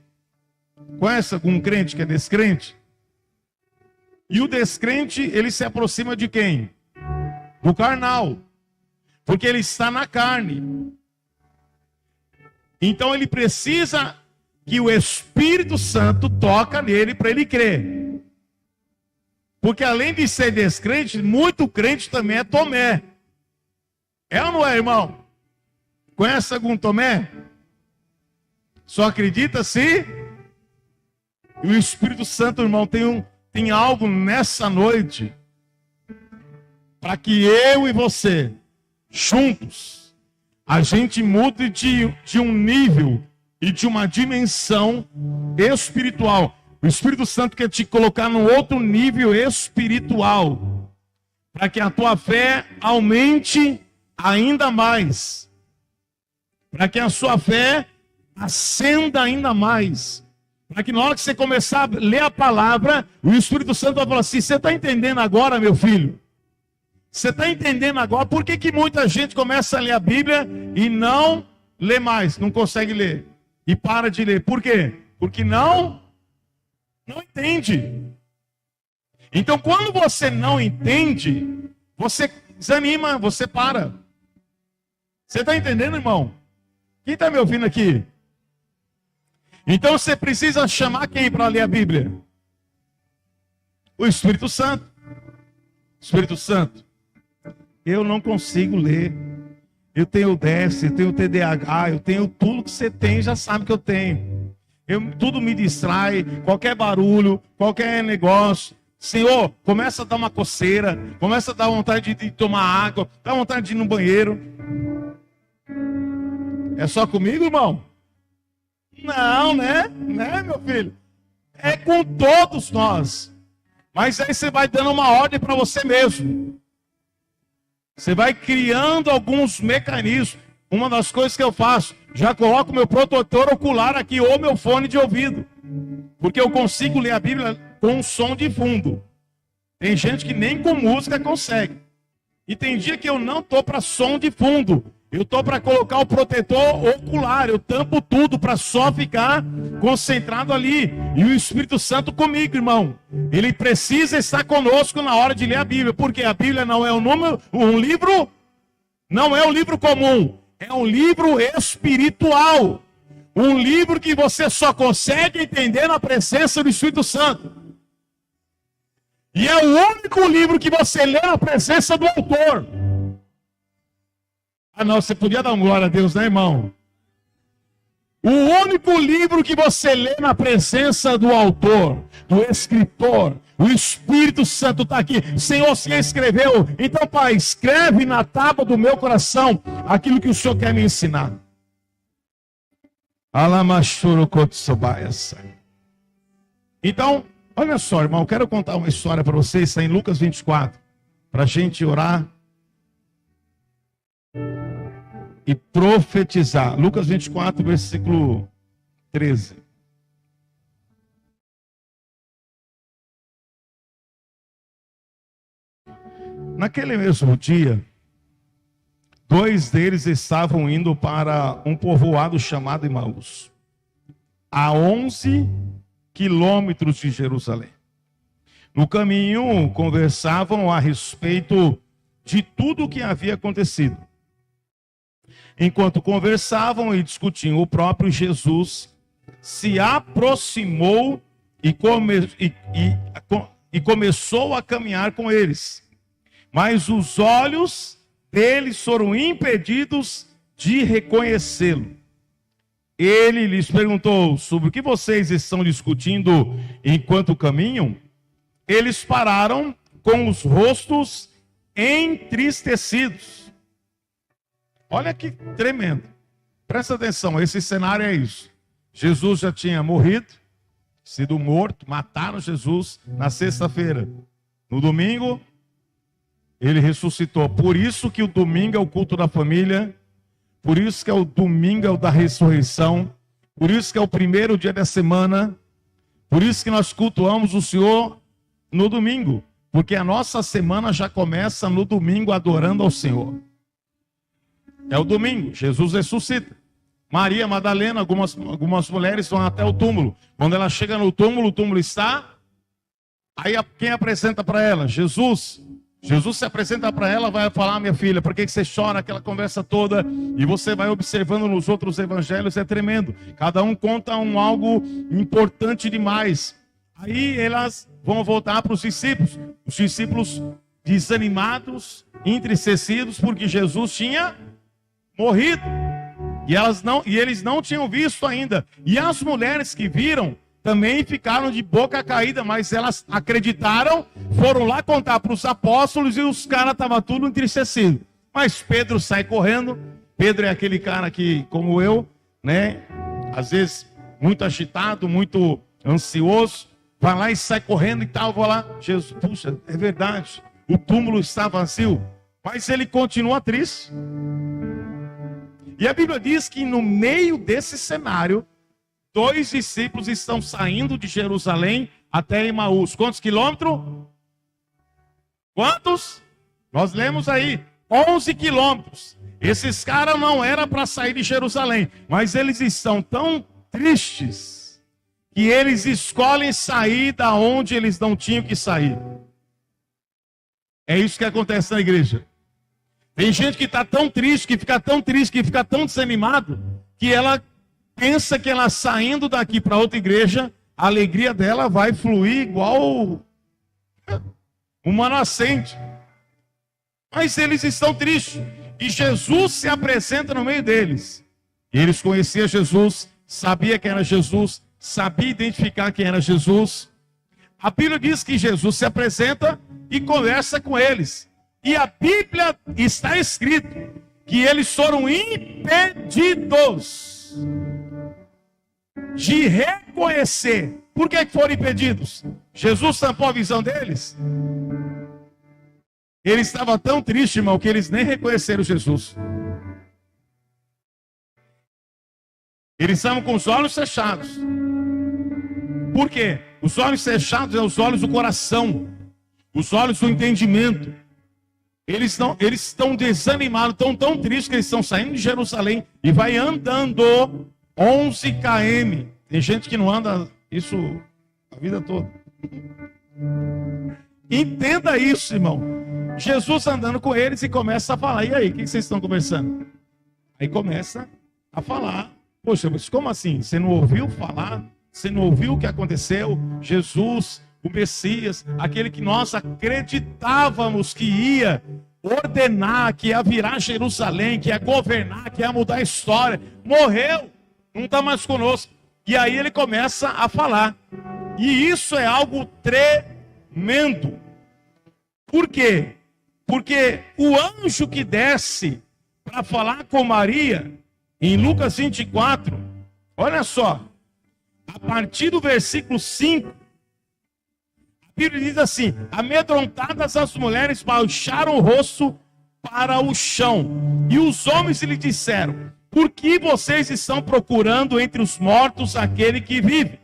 Conhece algum crente que é descrente? E o descrente, ele se aproxima de quem? Do carnal. Porque ele está na carne. Então ele precisa que o Espírito Santo toque nele para ele crer. Porque além de ser descrente, muito crente também é Tomé. É ou não é, irmão? Conhece algum Tomé? Só acredita se... E o Espírito Santo, irmão, tem algo nessa noite para que eu e você, juntos, a gente mude de um nível e de uma dimensão espiritual. O Espírito Santo quer te colocar num outro nível espiritual, para que a tua fé aumente ainda mais, para que a sua fé acenda ainda mais, para que na hora que você começar a ler a palavra, o Espírito Santo vai falar assim: você está entendendo agora, meu filho? Você está entendendo agora? Por que muita gente começa a ler a Bíblia e não lê mais, não consegue ler, e para de ler? Por quê? Porque não entende. Então, quando você não entende, você desanima, você para. Você está entendendo, irmão? Quem está me ouvindo aqui? Então, você precisa chamar quem para ler a Bíblia? O Espírito Santo. Espírito Santo, eu não consigo ler. Eu tenho déficit, eu tenho TDAH, eu tenho tudo que você tem, já sabe que eu tenho. Tudo me distrai, qualquer barulho, qualquer negócio. Senhor, começa a dar uma coceira, começa a dar vontade de tomar água, dá vontade de ir no banheiro. É só comigo, irmão? Não, né? Né, meu filho? É com todos nós. Mas aí você vai dando uma ordem para você mesmo. Você vai criando alguns mecanismos. Uma das coisas que eu faço, já coloco meu protetor ocular aqui ou meu fone de ouvido, porque eu consigo ler a Bíblia com um som de fundo. Tem gente que nem com música consegue. E tem dia que eu não estou para som de fundo. Eu estou para colocar o protetor ocular. Eu tampo tudo para só ficar concentrado ali. E o Espírito Santo comigo, irmão. Ele precisa estar conosco na hora de ler a Bíblia. Porque a Bíblia não é um livro, não é um livro comum. É um livro espiritual. Um livro que você só consegue entender na presença do Espírito Santo. E é o único livro que você lê na presença do autor. Ah, não, você podia dar uma glória a Deus, né, irmão? O único livro que você lê na presença do autor, do escritor, o Espírito Santo está aqui. Senhor, você escreveu. Então, Pai, escreve na tábua do meu coração aquilo que o Senhor quer me ensinar. Então, olha só, irmão, eu quero contar uma história para vocês, está em Lucas 24, para a gente orar e profetizar. Lucas 24, versículo 13. Naquele mesmo dia, dois deles estavam indo para um povoado chamado Emaús, a 11 quilômetros de Jerusalém. No caminho, conversavam a respeito de tudo o que havia acontecido. Enquanto conversavam e discutiam, o próprio Jesus se aproximou e começou a caminhar com eles. Mas os olhos deles foram impedidos de reconhecê-lo. Ele lhes perguntou: sobre o que vocês estão discutindo enquanto caminham? Eles pararam com os rostos entristecidos. Olha que tremendo. Presta atenção, esse cenário é isso. Jesus já tinha morrido, sido morto, mataram Jesus na sexta-feira. No domingo, ele ressuscitou. Por isso que o domingo é o culto da família. Por isso que é o domingo é o da ressurreição. Por isso que é o primeiro dia da semana. Por isso que nós cultuamos o Senhor no domingo. Porque a nossa semana já começa no domingo adorando ao Senhor. É o domingo, Jesus ressuscita. Maria Madalena, algumas mulheres vão até o túmulo. Quando ela chega no túmulo, o túmulo está. Aí quem apresenta para ela? Jesus. Jesus se apresenta para ela, vai falar: minha filha, por que você chora? Aquela conversa toda. E você vai observando nos outros evangelhos, é tremendo. Cada um conta algo importante demais. Aí elas vão voltar para os discípulos. Os discípulos desanimados, entristecidos, porque Jesus tinha morrido. E eles não tinham visto ainda. E as mulheres que viram também ficaram de boca caída, mas elas acreditaram, foram lá contar para os apóstolos e os caras estavam tudo entristecidos. Mas Pedro sai correndo, Pedro é aquele cara que, como eu, né? Às vezes muito agitado, muito ansioso, vai lá e sai correndo e tal, vou lá. Jesus, puxa, é verdade, o túmulo está vazio, mas ele continua triste. E a Bíblia diz que no meio desse cenário, 2 discípulos estão saindo de Jerusalém até Emaús. Quantos quilômetros? Quantos? Nós lemos aí, 11 quilômetros. Esses caras não eram para sair de Jerusalém, mas eles estão tão tristes que eles escolhem sair da onde eles não tinham que sair. É isso que acontece na igreja. Tem gente que está tão triste, que fica tão triste, que fica tão desanimado, que ela pensa que ela saindo daqui para outra igreja, a alegria dela vai fluir igual uma nascente. Mas eles estão tristes. E Jesus se apresenta no meio deles. E eles conheciam Jesus, sabia quem era Jesus, sabia identificar quem era Jesus. A Bíblia diz que Jesus se apresenta e conversa com eles. E a Bíblia está escrito que eles foram impedidos de reconhecer. Por que foram impedidos? Jesus tampou a visão deles? Ele estava tão triste, irmão, que eles nem reconheceram Jesus. Eles estavam com os olhos fechados. Por quê? Os olhos fechados são os olhos do coração, os olhos do entendimento. Eles estão desanimados, estão tão tristes que eles estão saindo de Jerusalém e vai andando 11 km. Tem gente que não anda isso a vida toda. Entenda isso, irmão. Jesus andando com eles e começa a falar. E aí, o que vocês estão conversando? Aí começa a falar. Poxa, mas como assim? Você não ouviu falar? Você não ouviu o que aconteceu? Jesus, o Messias, aquele que nós acreditávamos que ia ordenar, que ia virar Jerusalém, que ia governar, que ia mudar a história, morreu, não está mais conosco. E aí ele começa a falar. E isso é algo tremendo. Por quê? Porque o anjo que desce para falar com Maria, em Lucas 24, olha só, a partir do versículo 5, a Bíblia diz assim: amedrontadas as mulheres baixaram o rosto para o chão, e os homens lhe disseram: por que vocês estão procurando entre os mortos aquele que vive?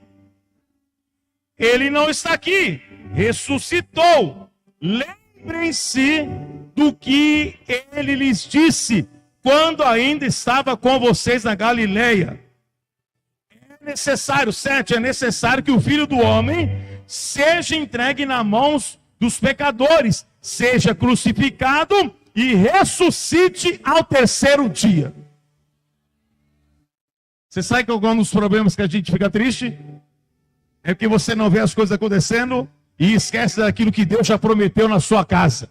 Ele não está aqui, ressuscitou. Lembrem-se do que ele lhes disse quando ainda estava com vocês na Galileia. É necessário, 7, é necessário que o Filho do Homem seja entregue nas mãos dos pecadores, seja crucificado e ressuscite ao terceiro dia. Você sabe que algum dos problemas que a gente fica triste é que você não vê as coisas acontecendo e esquece daquilo que Deus já prometeu na sua casa.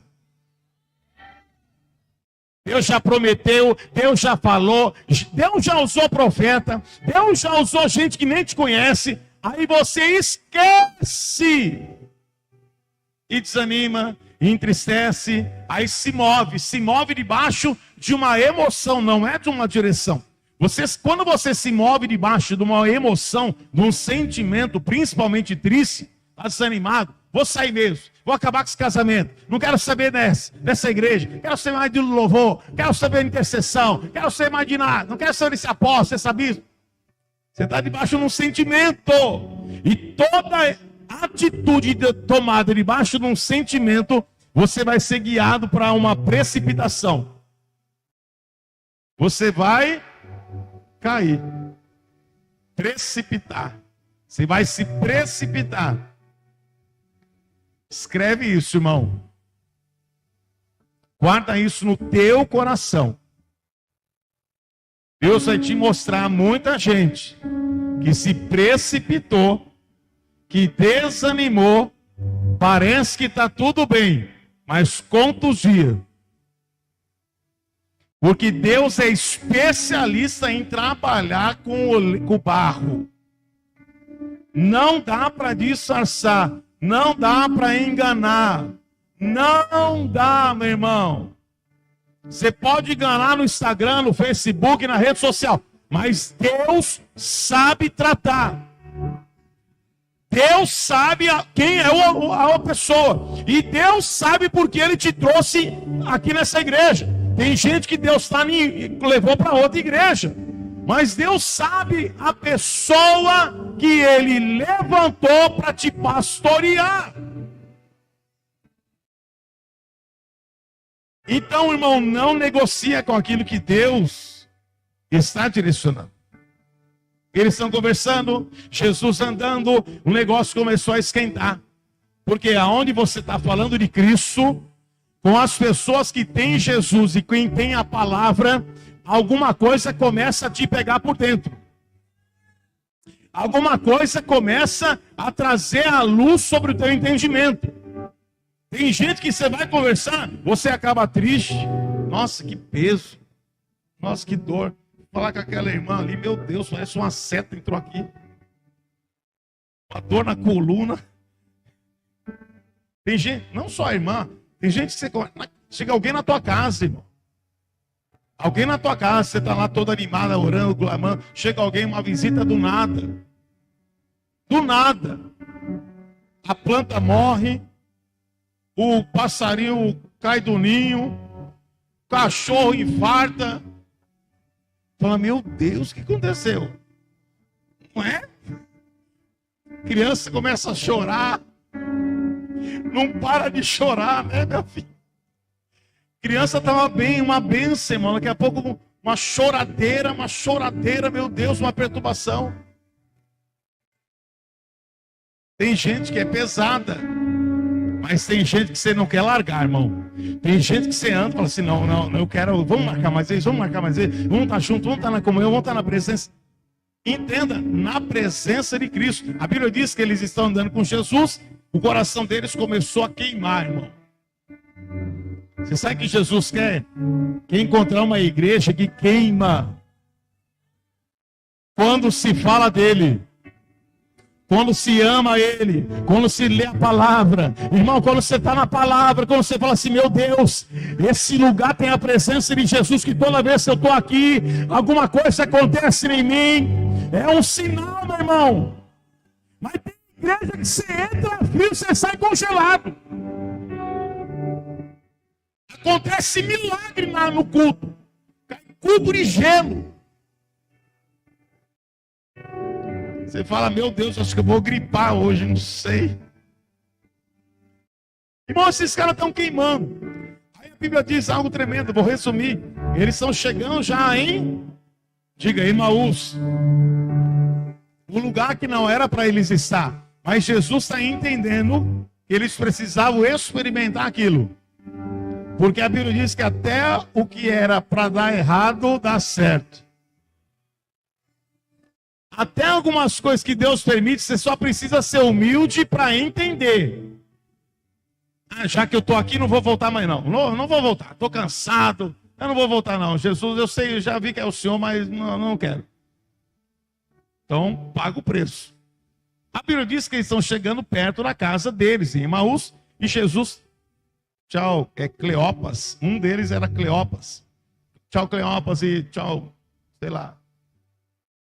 Deus já prometeu, Deus já falou, Deus já usou profeta, Deus já usou gente que nem te conhece. Aí você esquece e desanima, e entristece, aí se move debaixo de uma emoção, não é de uma direção. Quando você se move debaixo de uma emoção, de um sentimento, principalmente triste, está desanimado, vou sair mesmo, vou acabar com esse casamento, não quero saber dessa igreja, quero ser mais de louvor, quero saber de intercessão, quero ser mais de nada, não quero ser desse apóstolo, desse bispo. Você está debaixo de um sentimento, e toda atitude tomada debaixo de um sentimento, você vai ser guiado para uma precipitação. Você vai cair, precipitar, você vai se precipitar. Escreve isso, irmão. Guarda isso no teu coração. Deus vai te mostrar muita gente que se precipitou, que desanimou, parece que está tudo bem, mas conta os dias. Porque Deus é especialista em trabalhar com o barro. Não dá para disfarçar. Não dá para enganar. Não dá, meu irmão. Você pode enganar no Instagram, no Facebook, na rede social, mas Deus sabe tratar. Deus sabe quem é a pessoa. E Deus sabe porque Ele te trouxe aqui nessa igreja. Tem gente que Deus levou para outra igreja. Mas Deus sabe a pessoa que Ele levantou para te pastorear. Então, irmão, não negocia com aquilo que Deus está direcionando. Eles estão conversando, Jesus andando, o negócio começou a esquentar. Porque aonde você está falando de Cristo, com as pessoas que têm Jesus e quem tem a palavra, alguma coisa começa a te pegar por dentro. Alguma coisa começa a trazer a luz sobre o teu entendimento. Tem gente que você vai conversar, você acaba triste. Nossa, que peso. Nossa, que dor. Falar com aquela irmã ali, meu Deus, parece uma seta entrou aqui. Uma dor na coluna. Tem gente, não só a irmã, tem gente que você chega alguém na tua casa, irmão. Alguém na tua casa, você está lá toda animada, orando, clamando. Chega alguém, uma visita do nada. Do nada. A planta morre. O passarinho cai do ninho. O cachorro infarta. Fala, meu Deus, o que aconteceu? Não é? Criança começa a chorar. Não para de chorar, né, meu filho? Criança estava bem, uma bênção, irmão. Daqui a pouco uma choradeira, meu Deus, uma perturbação. Tem gente que é pesada, mas tem gente que você não quer largar, irmão. Tem gente que você anda e fala assim, não, eu quero, vamos marcar mais vezes, vamos estar juntos, vamos estar na comunhão, vamos estar na presença. Entenda, na presença de Cristo. A Bíblia diz que eles estão andando com Jesus, o coração deles começou a queimar, irmão. Você sabe que Jesus quer? Quer encontrar uma igreja que queima quando se fala dele, quando se ama ele, quando se lê a palavra. Irmão, quando você está na palavra, quando você fala assim, meu Deus, esse lugar tem a presença de Jesus, que toda vez que eu estou aqui, alguma coisa acontece em mim. É um sinal, meu irmão. Mas tem igreja que você entra frio, você sai congelado. Acontece milagre lá no culto. Cai cubo de gelo. Você fala, meu Deus, acho que eu vou gripar hoje, não sei. Irmão, esses caras estão queimando. Aí a Bíblia diz algo tremendo, vou resumir. Eles estão chegando já em, diga, Emaús. O lugar que não era para eles estar. Mas Jesus está entendendo que eles precisavam experimentar aquilo. Porque a Bíblia diz que até o que era para dar errado, dá certo. Até algumas coisas que Deus permite, você só precisa ser humilde para entender. Ah, já que eu estou aqui, não vou voltar mais não. Não vou voltar, estou cansado. Eu não vou voltar não. Jesus, eu sei, eu já vi que é o Senhor, mas não quero. Então, paga o preço. A Bíblia diz que eles estão chegando perto da casa deles, em Emaús, e Jesus... Tchau, Cleopas. Um deles era Cleopas. Tchau, Cleopas, e tchau, sei lá,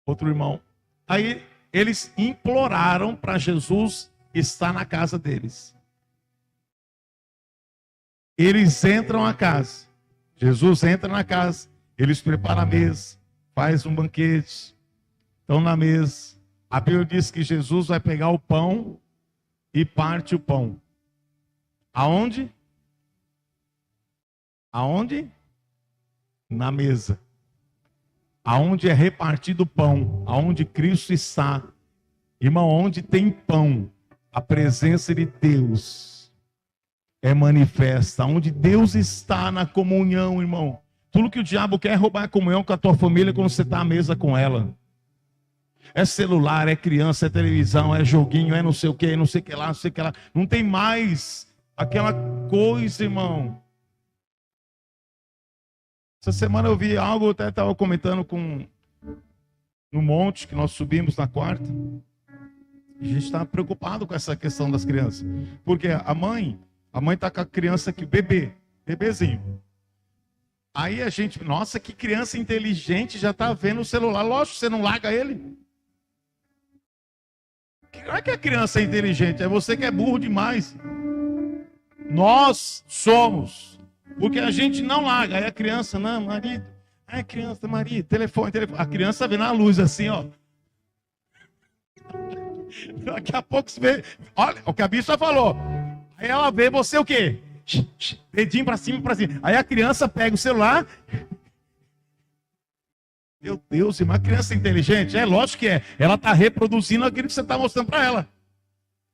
outro irmão. Aí eles imploraram para Jesus estar na casa deles. Eles entram na casa. Jesus entra na casa. Eles preparam a mesa. Faz um banquete. Estão na mesa. A Bíblia diz que Jesus vai pegar o pão e parte o pão. Aonde? Aonde? Na mesa. Aonde é repartido o pão, aonde Cristo está. Irmão, onde tem pão, a presença de Deus é manifesta. Onde Deus está na comunhão, irmão. Tudo que o diabo quer é roubar a comunhão com a tua família quando você está à mesa com ela. É celular, é criança, é televisão, é joguinho, é não sei o que, não sei o que lá, não sei o que lá. Não tem mais aquela coisa, irmão. Essa semana eu vi algo, eu até estava comentando no monte que nós subimos na quarta. A gente está preocupado com essa questão das crianças. Porque a mãe está com a criança aqui, bebezinho. Aí a gente, nossa, que criança inteligente, já está vendo o celular. Lógico, você não larga ele. Não é que a criança é inteligente, é você que é burro demais. Nós somos. Porque a gente não larga. Aí a criança, não, marido. Ai, criança, marido, telefone. A criança vê na luz assim, ó. Daqui a pouco você vê. Olha, o que a bicha falou. Aí ela vê você o quê? Dedinho pra cima, pra cima. Aí a criança pega o celular. Meu Deus, uma criança inteligente? É lógico que é. Ela tá reproduzindo aquilo que você tá mostrando pra ela.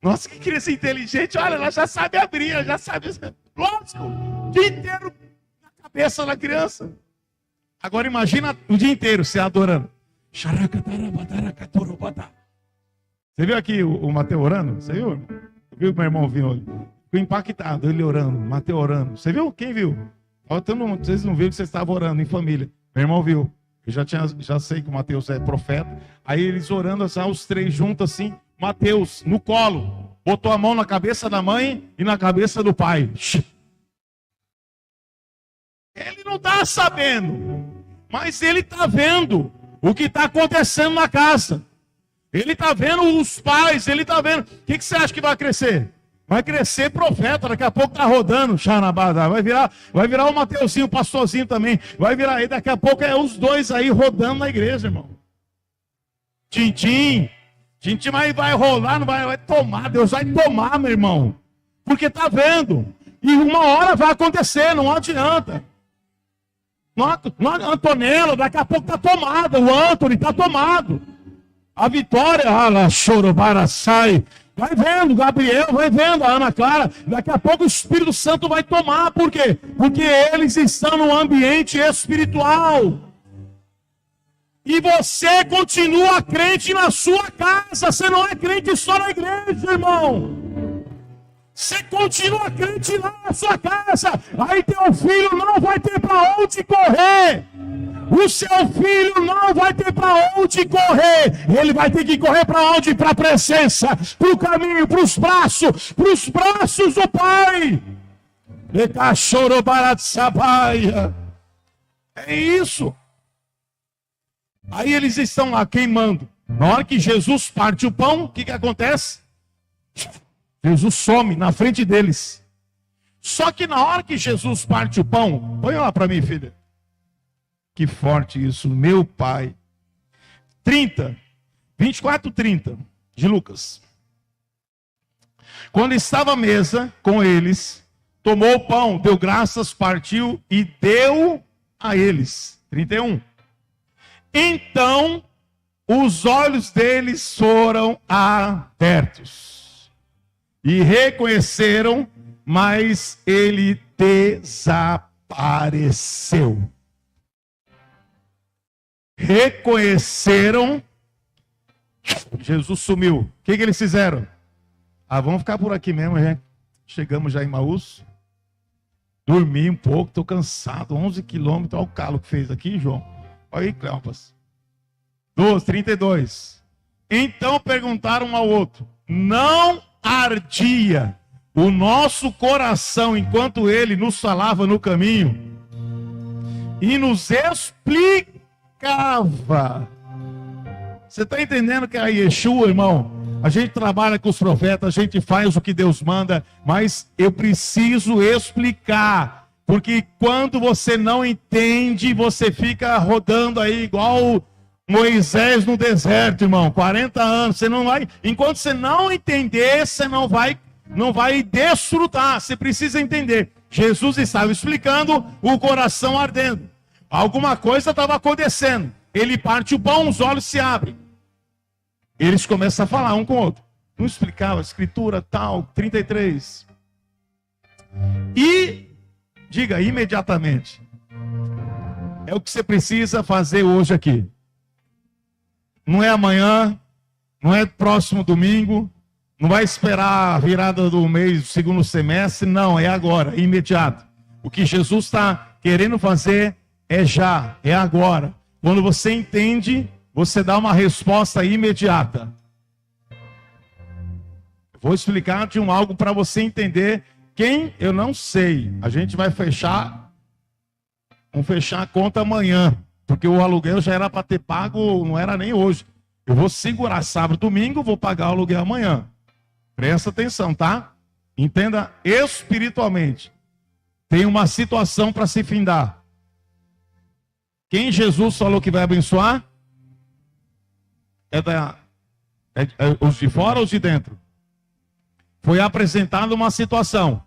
Nossa, que criança inteligente. Olha, ela já sabe abrir, ela já sabe. Lógico, o dia inteiro na cabeça da criança. Agora imagina o dia inteiro você adorando. Você viu aqui o Mateus orando? Você viu? Viu o meu irmão vindo? Ficou impactado, ele orando, Mateus orando. Você viu? Quem viu? Vocês não viram que vocês estavam orando em família. Meu irmão viu. Eu já sei que o Mateus é profeta. Aí eles orando assim, os três juntos assim. Mateus no colo. Botou a mão na cabeça da mãe e na cabeça do pai. Ele não está sabendo. Mas ele está vendo o que está acontecendo na casa. Ele está vendo os pais, ele está vendo. O que você acha que vai crescer? Vai crescer profeta, daqui a pouco está rodando, Xanabada. Vai virar o Mateuzinho, o pastorzinho também. Vai virar aí, daqui a pouco é os dois aí rodando na igreja, irmão. Tintim, mas vai rolar, não vai tomar, Deus vai tomar, meu irmão. Porque está vendo. E uma hora vai acontecer, não adianta. Antonella, daqui a pouco está tomada. O Anthony está tomado. A Vitória, chorobara sai. Vai vendo, Gabriel, vai vendo, a Ana Clara. Daqui a pouco o Espírito Santo vai tomar. Por quê? Porque eles estão no ambiente espiritual. E você continua crente na sua casa. Você não é crente só na igreja, irmão. Você continua crente lá na sua casa. Aí teu filho não vai ter para onde correr. O seu filho não vai ter para onde correr. Ele vai ter que correr para onde? Para a presença, para o caminho, para os braços do Pai. É isso. Aí eles estão lá queimando. Na hora que Jesus parte o pão, o que acontece? Jesus some na frente deles. Só que na hora que Jesus parte o pão, põe lá para mim, filha. Que forte isso, meu Pai. 24:30 de Lucas. Quando estava à mesa com eles, tomou o pão, deu graças, partiu e deu a eles. 31. Então, os olhos deles foram abertos e reconheceram, mas ele desapareceu. Reconheceram, Jesus sumiu. O que eles fizeram? Vamos ficar por aqui mesmo, gente. Chegamos já em Maús. Dormi um pouco, estou cansado. 11 quilômetros, olha o calo que fez aqui, João. Olha aí, Cleopas. 32. Então perguntaram um ao outro: não ardia o nosso coração enquanto ele nos falava no caminho e nos explicava? Você está entendendo que a Yeshua, irmão? A gente trabalha com os profetas, a gente faz o que Deus manda, mas eu preciso explicar, porque quando você não entende, você fica rodando aí igual Moisés no deserto, irmão, 40 anos, você não vai, enquanto você não entender, você não vai desfrutar. Você precisa entender. Jesus estava explicando, o coração ardendo. Alguma coisa estava acontecendo. Ele parte o pão, os olhos se abrem. Eles começam a falar um com o outro. Não explicava, escritura tal, 33. E, diga imediatamente. É o que você precisa fazer hoje aqui. Não é amanhã, não é próximo domingo, não vai esperar a virada do mês, do segundo semestre, não, é agora, é imediato. O que Jesus está querendo fazer é já, é agora. Quando você entende, você dá uma resposta imediata. Vou explicar de algo para você entender. Quem? Eu não sei. A gente vai fechar vamos fechar a conta amanhã, porque o aluguel já era para ter pago, não era nem hoje. Eu vou segurar sábado, domingo, vou pagar o aluguel amanhã. Presta atenção, tá? Entenda espiritualmente. Tem uma situação para se findar. Quem Jesus falou que vai abençoar? É os de fora ou os de dentro? Foi apresentada uma situação.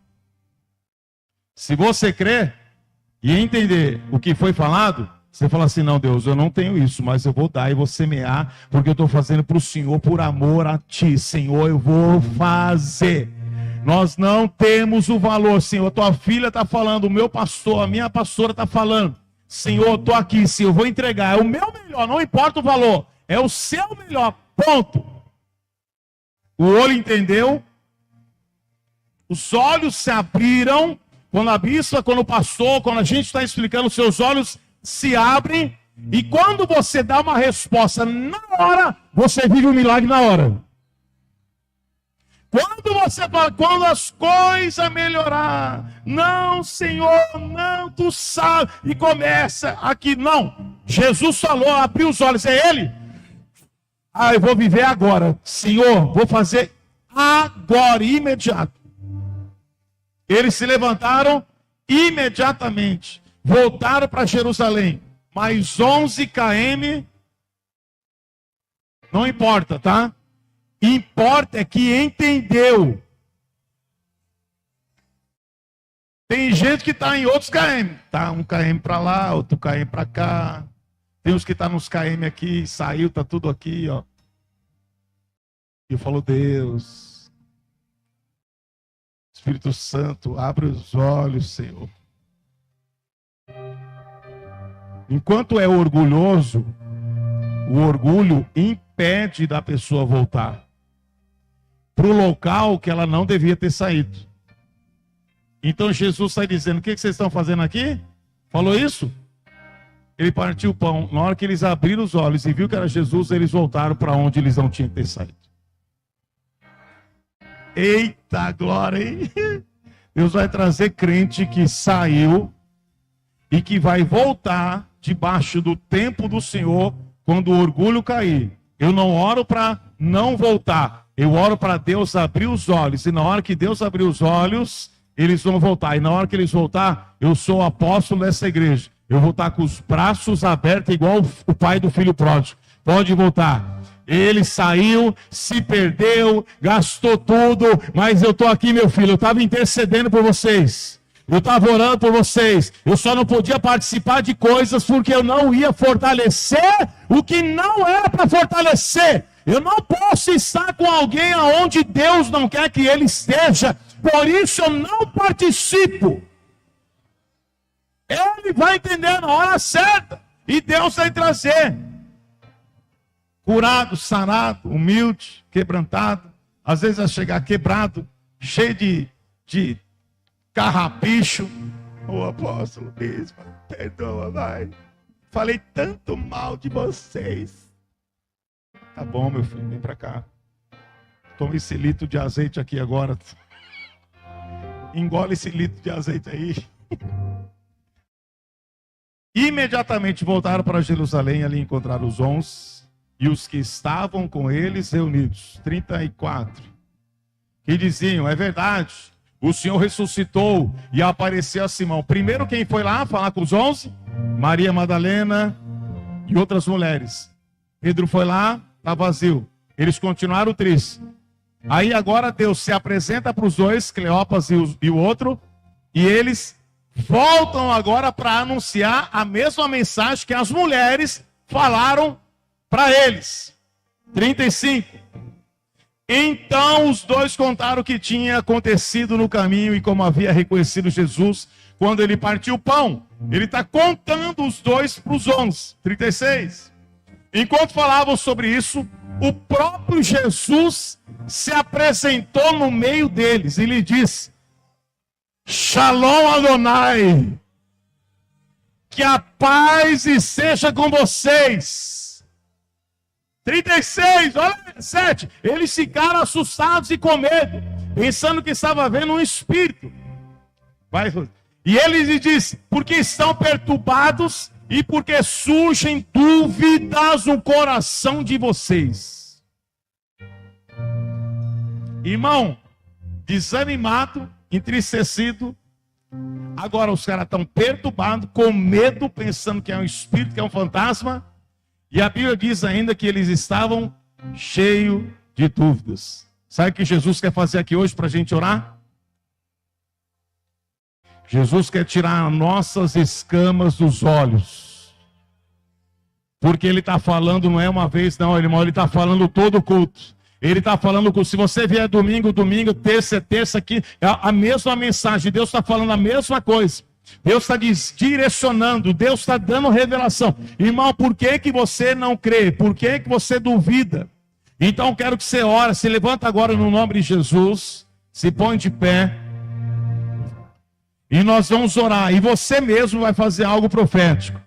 Se você crer e entender o que foi falado, você fala assim, não, Deus, eu não tenho isso, mas eu vou dar e vou semear, porque eu estou fazendo para o Senhor, por amor a Ti, Senhor, eu vou fazer. Nós não temos o valor, Senhor, tua filha está falando, o meu pastor, a minha pastora está falando, Senhor, eu estou aqui, Senhor, eu vou entregar, é o meu melhor, não importa o valor, é o seu melhor, ponto. O olho entendeu, os olhos se abriram, quando a bispa, quando o pastor, quando a gente está explicando, seus olhos se abrem, e quando você dá uma resposta na hora, você vive o milagre na hora. Quando você fala, quando as coisas melhorar, não, Senhor, não, tu sabe, e começa aqui, não, Jesus falou, abriu os olhos, é Ele? Eu vou viver agora, Senhor, vou fazer agora, imediato. Eles se levantaram imediatamente, voltaram para Jerusalém, mais 11 km, não importa, tá? Importa é que entendeu. Tem gente que está em outros km, tá? Um km para lá, outro km para cá. Tem uns que estão nos km aqui, saiu, tá tudo aqui, ó. E eu falo, Deus, Espírito Santo, abre os olhos, Senhor. Enquanto é orgulhoso, o orgulho impede da pessoa voltar para o local que ela não devia ter saído. Então Jesus está dizendo, o que vocês estão fazendo aqui? Falou isso? Ele partiu o pão. Na hora que eles abriram os olhos e viu que era Jesus, eles voltaram para onde eles não tinham que ter saído. Eita glória, hein? Deus vai trazer crente que saiu e que vai voltar debaixo do tempo do Senhor quando o orgulho cair. Eu não oro para não voltar. Eu oro para Deus abrir os olhos. E na hora que Deus abrir os olhos, eles vão voltar. E na hora que eles voltar, eu sou o apóstolo dessa igreja. Eu vou estar com os braços abertos igual o pai do filho pródigo. Pode voltar. Ele saiu, se perdeu, gastou tudo. Mas eu estou aqui, meu filho. Eu estava intercedendo por vocês. Eu estava orando por vocês. Eu só não podia participar de coisas porque eu não ia fortalecer o que não era para fortalecer. Eu não posso estar com alguém aonde Deus não quer que ele esteja. Por isso eu não participo. Ele vai entender na hora certa. E Deus vai trazer. Curado, sarado, humilde, quebrantado. Às vezes vai chegar quebrado, cheio de carrapicho. Ô apóstolo, bispo, perdoa, vai. Falei tanto mal de vocês. Tá bom, meu filho, vem pra cá. Toma esse litro de azeite aqui agora. Engole esse litro de azeite aí. Imediatamente voltaram para Jerusalém, ali encontraram os 11 e os que estavam com eles reunidos, 34, que diziam, é verdade, o Senhor ressuscitou e apareceu a Simão. Primeiro quem foi lá falar com os 11? Maria Madalena e outras mulheres. Pedro foi lá, está vazio. Eles continuaram tristes. Aí agora Deus se apresenta para os dois, Cleopas e o outro, e eles voltam agora para anunciar a mesma mensagem que as mulheres falaram para eles. 35. Então os dois contaram o que tinha acontecido no caminho e como havia reconhecido Jesus quando ele partiu o pão. Ele está contando os dois para os 11. 36. Enquanto falavam sobre isso, o próprio Jesus se apresentou no meio deles e lhe disse: Shalom Adonai, que a paz esteja com vocês. 36, olha 7. Eles ficaram assustados e com medo, pensando que estava vendo um espírito. E ele lhe diz: porque estão perturbados e porque surgem dúvidas no coração de vocês. Irmão, desanimado, entristecido. Agora os caras estão perturbados, com medo, pensando que é um espírito, que é um fantasma. E a Bíblia diz ainda que eles estavam cheios de dúvidas. Sabe o que Jesus quer fazer aqui hoje para a gente orar? Jesus quer tirar nossas escamas dos olhos. Porque Ele está falando, não é uma vez não, irmão, Ele está falando todo o culto. Ele está falando, se você vier domingo, terça, aqui, é a mesma mensagem. Deus está falando a mesma coisa. Deus está direcionando, Deus está dando revelação. Irmão, por que você não crê? Por que você duvida? Então quero que você ore, se levanta agora no nome de Jesus, se põe de pé. E nós vamos orar, e você mesmo vai fazer algo profético.